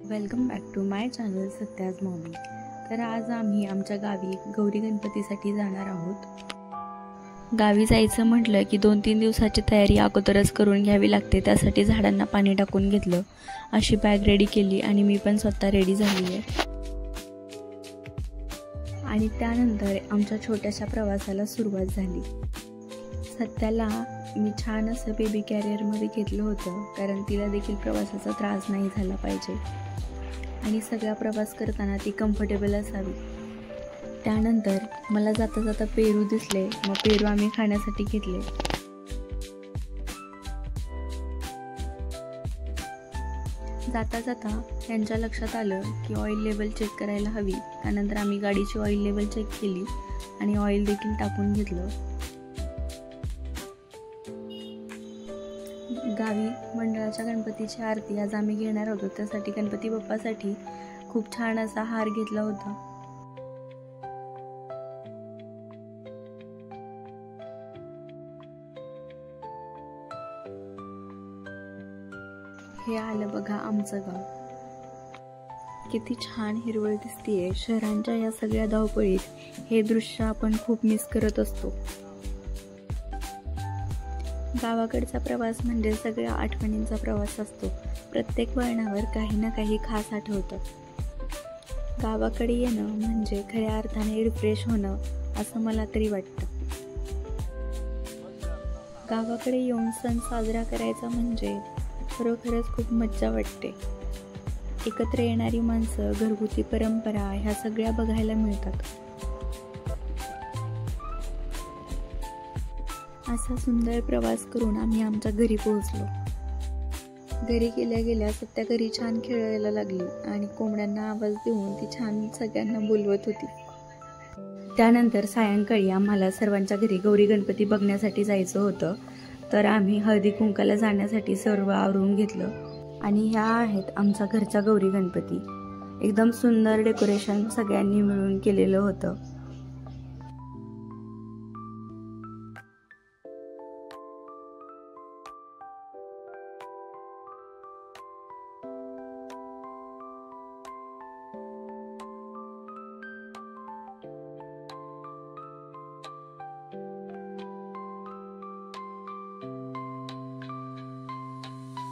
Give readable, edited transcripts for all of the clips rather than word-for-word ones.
Welcome back to my channel Satya's mommy. तर आज आम्ही आमच्या गावी गौरी गणपतीसाठी जाणार आहोत। गावी जायचं म्हटलं की 2-3 दिवसाची तयारी अगोदरच करून घ्यावी लागते। त्यासाठी झाडांना पाणी टाकून घेतलं, अशी बॅग रेडी केली आणि मी पण स्वतः रेडी झाली आहे। आणि त्यानंतर आमच्या छोट्याशा प्रवासाला सुरुवात झाली। सत्याला मी छान असं बेबी कॅरियरमध्ये घेतलं होतं, कारण तिला देखील प्रवासाचा त्रास नाही झाला पाहिजे आणि सगळा प्रवास करताना ती कम्फर्टेबल असावी। त्यानंतर मला जाता जाता पेरू दिसले, मग पेरू आम्ही खाण्यासाठी घेतले। जाता जाता त्यांच्या लक्षात आलं की ऑइल लेवल चेक करायला हवी। त्यानंतर आम्ही गाडीची ऑइल लेवल चेक केली आणि ऑइल देखील टाकून घेतलं। गावी मंडळाच्या गणपतीची आरती आज आम्ही घेणार होतो, त्यासाठी गणपती बाप्पासाठी खूप छान असा हार घेतला होता। हे आलं बघा आमचं गाव, किती छान हिरवळ दिसतीये। शहरांच्या या सगळ्या धावपळीत हे दृश्य आपण खूप मिस करत असतो। गावाकडचा प्रवास म्हणजे सगळ्या आठवणींचा प्रवास असतो। प्रत्येक वळणावर काही ना काही खास आठवतं। गावाकडे येणं म्हणजे खऱ्या अर्थाने रिफ्रेश होणं, असं मला तरी वाटतं। गावाकडे येऊन सण साजरा करायचा म्हणजे खरोखरच खूप मज्जा वाटते। एकत्र येणारी माणसं, घरगुती परंपरा ह्या सगळ्या बघायला मिळतात। असा सुंदर प्रवास करून आम्ही आमच्या घरी पोहोचलो। घरी गेल्या गेल्या सत्या घरी छान खेळायला लागली आणि कोंबड्यांना आवाज देऊन ती छान सगळ्यांना बोलवत होती। त्यानंतर सायंकाळी आम्हाला सर्वांच्या घरी गौरी गणपती बघण्यासाठी जायचं होतं, तर आम्ही हळदी कुंकाला जाण्यासाठी सर्व आवरून घेतलं। आणि ह्या आहेत आमच्या घरच्या गौरी गणपती। एकदम सुंदर डेकोरेशन सगळ्यांनी मिळून केलेलं होतं।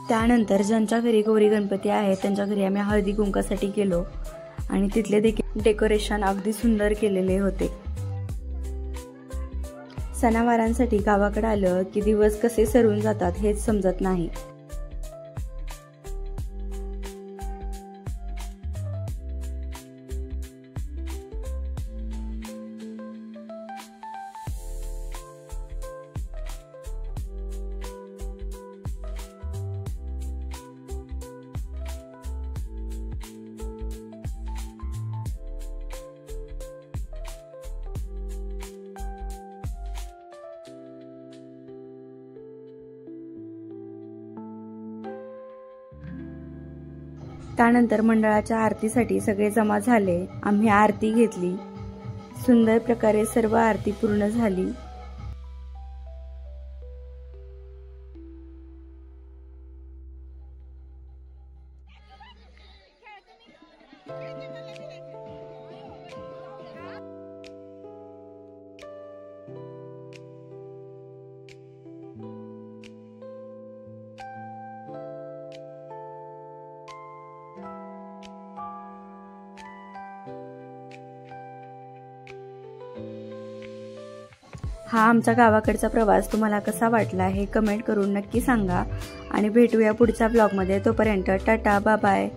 त्यानंतर ज्यांच्या घरी गौरी गणपती आहेत त्यांच्या घरी आम्ही हळदी कुंकासाठी गेलो आणि तिथले देखील डेकोरेशन अगदी सुंदर केलेले होते। सणावारांसाठी गावाकडे आलं की दिवस कसे सरून जातात हेच समजत नाही। त्यानंतर मंडळाच्या आरतीसाठी सगळे जमा झाले। आम्ही आरती घेतली, सुंदर प्रकारे सर्व आरती पूर्ण झाली। हा आमचा गावाकडचा प्रवास तुम्हाला कसा वाटला हे कमेंट करून नक्की सांगा आणि भेटूया पुढच्या ब्लॉगमध्ये। तोपर्यंत टाटा, बाय बाय।